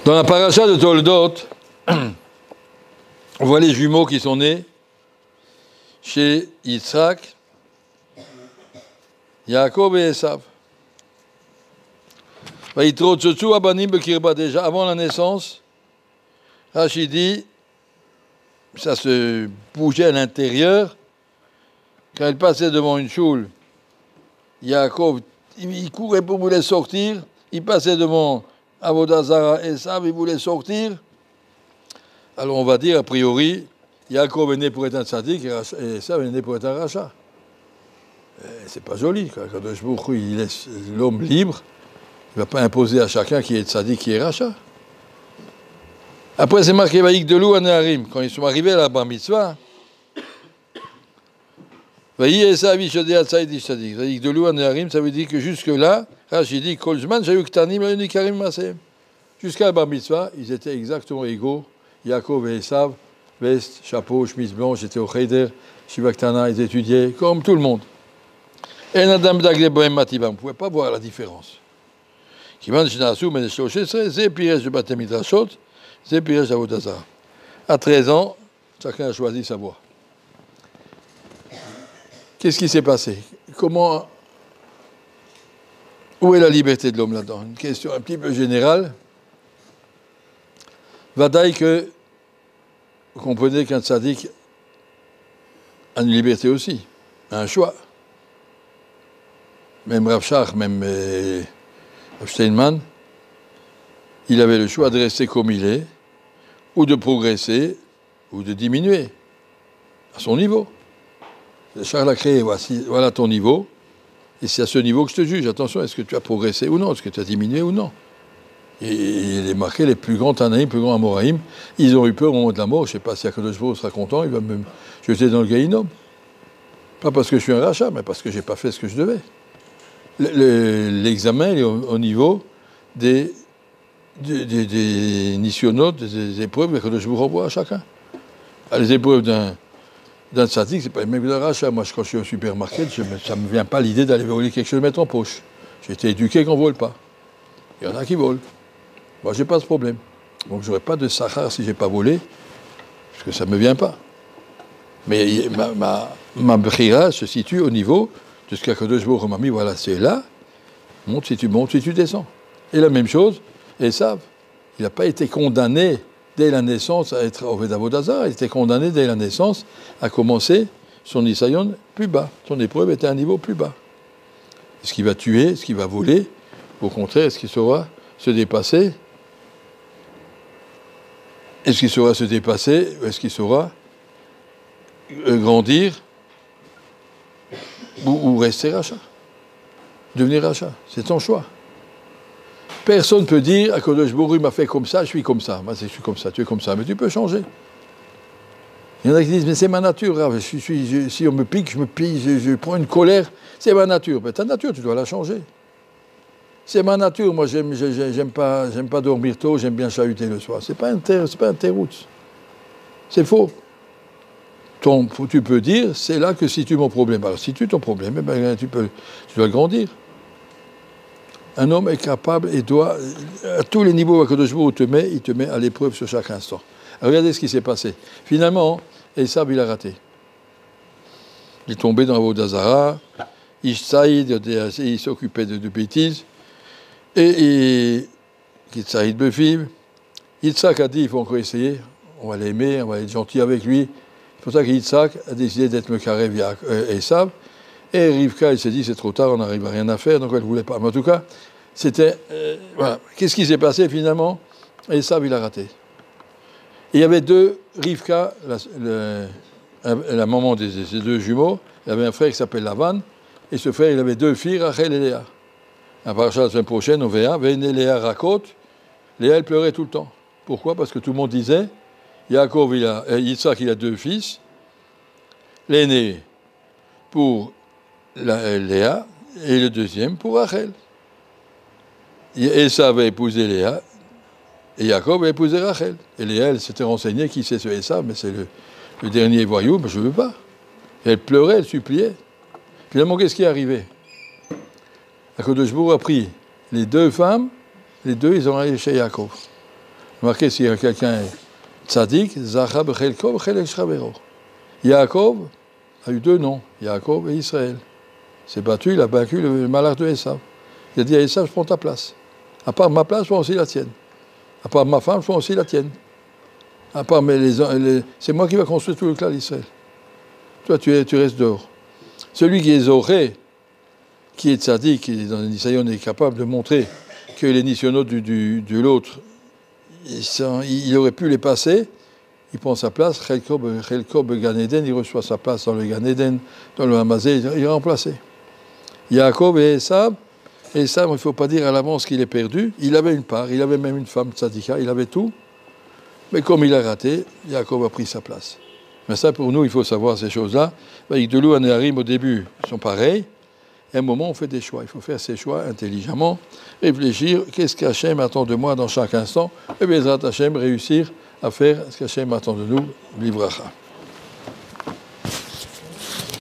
Dans la paracha de Toldot, on voit les jumeaux qui sont nés chez Yitzhak, Yaakov et Esav. Déjà avant la naissance, Rashi dit, ça se bougeait à l'intérieur. Quand il passait devant une choule, Yaakov, il courait pour vouloir sortir. Il passait devant Avodah Zara et Esav, il voulait sortir. Alors on va dire, a priori, Yaakov est né pour être un tzaddik et Esav est né pour être un rachat. C'est pas joli. Quand il laisse l'homme libre, il ne va pas imposer à chacun qui est tzaddik, qui est rachat. Après, c'est marqué Vaïk de Lou à Neharim. Quand ils sont arrivés à la bar mitzvah, Vaïk Esav Ishadeh Tzaïd Ishtadik. Vaïk de Lou à Neharim, ça veut dire que jusque-là, Rashi dit Kolzman, Jayuk Tanim, Nikarim Masem. Jusqu'à la bar mitzvah, ils étaient exactement égaux. Yaakov et Esav, veste, chapeau, chemise blanche, ils étaient au Cheder, Shivaktana, ils étudiaient, comme tout le monde. Et Nadam Dagle Bohem Matiba, on ne pouvait pas voir la différence. Kivan Shinasu, Meneshoshe, c'est Piresh de Batem Midrashot, c'est Piresh d'Avodah Zara. À 13 ans, chacun a choisi sa voie. Qu'est-ce qui s'est passé? Comment. Où est la liberté de l'homme là-dedans? Une question un petit peu générale. Vadaï que vous comprenez qu'un tzaddik a une liberté aussi, un choix. Même Rav Shach, même Rav Steinman, il avait le choix de rester comme il est, ou de progresser, ou de diminuer à son niveau. Le Shach l'a créé, voilà ton niveau, et c'est à ce niveau que je te juge. Attention, est-ce que tu as progressé ou non? Est-ce que tu as diminué ou non? Et il est marqué, les plus grands Tanaïm, les plus grands Amoraïm, ils ont eu peur au moment de la mort. Je ne sais pas si Akadosh Baruch Hu sera content, il va me jeter dans le Gaïnom. Pas parce que je suis un rachat, mais parce que je n'ai pas fait ce que je devais. L'examen est au niveau des nisyonotes, des épreuves que je vous renvoie à chacun. Les épreuves d'un tzaddik, ce n'est pas les mêmes que d'un rachat. Moi, quand je suis au supermarché, ça ne me vient pas l'idée d'aller voler quelque chose et mettre en poche. J'ai été éduqué qu'on ne vole pas. Il y en a qui volent. Moi, je n'ai pas ce problème. Donc, je n'aurai pas de sahar si je n'ai pas volé, parce que ça ne me vient pas. Mais ma brira se situe au niveau de ce qu'Akadosh Baruch Hu m'a mis, voilà, c'est là, monte si tu descends. Et la même chose, Esav, il n'a pas été condamné dès la naissance à être Oved Avodah Zara, il était condamné dès la naissance à commencer son Isayon plus bas. Son épreuve était à un niveau plus bas. Est-ce qu'il va tuer? Est-ce qu'il va voler? Au contraire, est-ce qu'il saura se dépasser? Est-ce qu'il saura se dépasser? Ou est-ce qu'il saura grandir? Ou rester rachat? Devenir rachat? C'est ton choix. Personne ne peut dire, Akadosh Baruch Hu m'a fait comme ça, je suis comme ça. Moi, je suis comme ça, tu es comme ça. Mais tu peux changer. Il y en a qui disent, mais c'est ma nature. Si on me pique, je prends une colère. C'est ma nature. Mais ta nature, tu dois la changer. C'est ma nature. Moi, j'aime pas dormir tôt, j'aime bien chahuter le soir. C'est pas un terrout. C'est faux. Tu peux dire, c'est là que situe mon problème. Alors, si tu ton problème, eh ben, tu dois grandir. Un homme est capable et doit, à tous les niveaux que il te met à l'épreuve sur chaque instant. Alors, regardez ce qui s'est passé. Finalement, Esav, il a raté. Il est tombé dans Avodah Zara, il s'occupait de bêtises, et Yitzhak Befiv. Yitzhak a dit, il faut encore essayer, on va l'aimer, on va être gentil avec lui. C'est pour ça que Yitzhak a décidé d'être Mekarev Esav. Et Rivka, elle s'est dit, c'est trop tard, on n'arrive à rien à faire, donc elle ne voulait pas. Mais en tout cas, c'était... voilà. Qu'est-ce qui s'est passé finalement? Esav, il a raté. Et il y avait deux, Rivka, la maman de ces deux jumeaux, il y avait un frère qui s'appelle Lavan, et ce frère, il avait deux filles, Rachel et Léa. À partir de la semaine prochaine, on verra, Véné Léa raconte, Léa, elle pleurait tout le temps. Pourquoi? Parce que tout le monde disait, Yitzhak, il a deux fils, l'aîné pour Léa, et le deuxième pour Rachel. Esav a épousé Léa, et Jacob a épousé Rachel. Et Léa, elle s'était renseignée qui c'est ce Esav, mais c'est le dernier voyou, mais je ne veux pas. Et elle pleurait, elle suppliait. Finalement, qu'est-ce qui est arrivé? Akadosh Baruch Hu a pris les deux femmes, les deux, ils ont allé chez Jacob. Remarquez, s'il y a quelqu'un tzaddik, Zacha b'chelko b'chelek shchavero. Yaakov a eu deux noms, Yaakov et Israël. Il s'est battu, il a vaincu le malheur de Esav. Il a dit à Esav, je prends ta place. À part ma place, je prends aussi la tienne. À part ma femme, je prends aussi la tienne. À part c'est moi qui vais construire tout le clan d'Israël. Toi, tu restes dehors. Celui qui est Zoré, qui est tzaddik, qui est dans un Nisayon, est capable de montrer que les nisyonotes de l'autre, il aurait pu les passer, il prend sa place, Chelko Gan Eden, il reçoit sa place dans le Gan Eden, dans le Hamazé, il est remplacé. Yaakov et Esav, il ne faut pas dire à l'avance qu'il est perdu, il avait une part, il avait même une femme tzaddika, il avait tout, mais comme il a raté, Yaakov a pris sa place. Mais ça, pour nous, il faut savoir ces choses-là. Avec de l'eau, Anéharim, au début, sont pareils. À un moment, on fait des choix. Il faut faire ces choix intelligemment, réfléchir, qu'est-ce qu'Hachem attend de moi dans chaque instant, et bien, Hashem, réussir à faire ce qu'Hachem attend de nous, Livracha.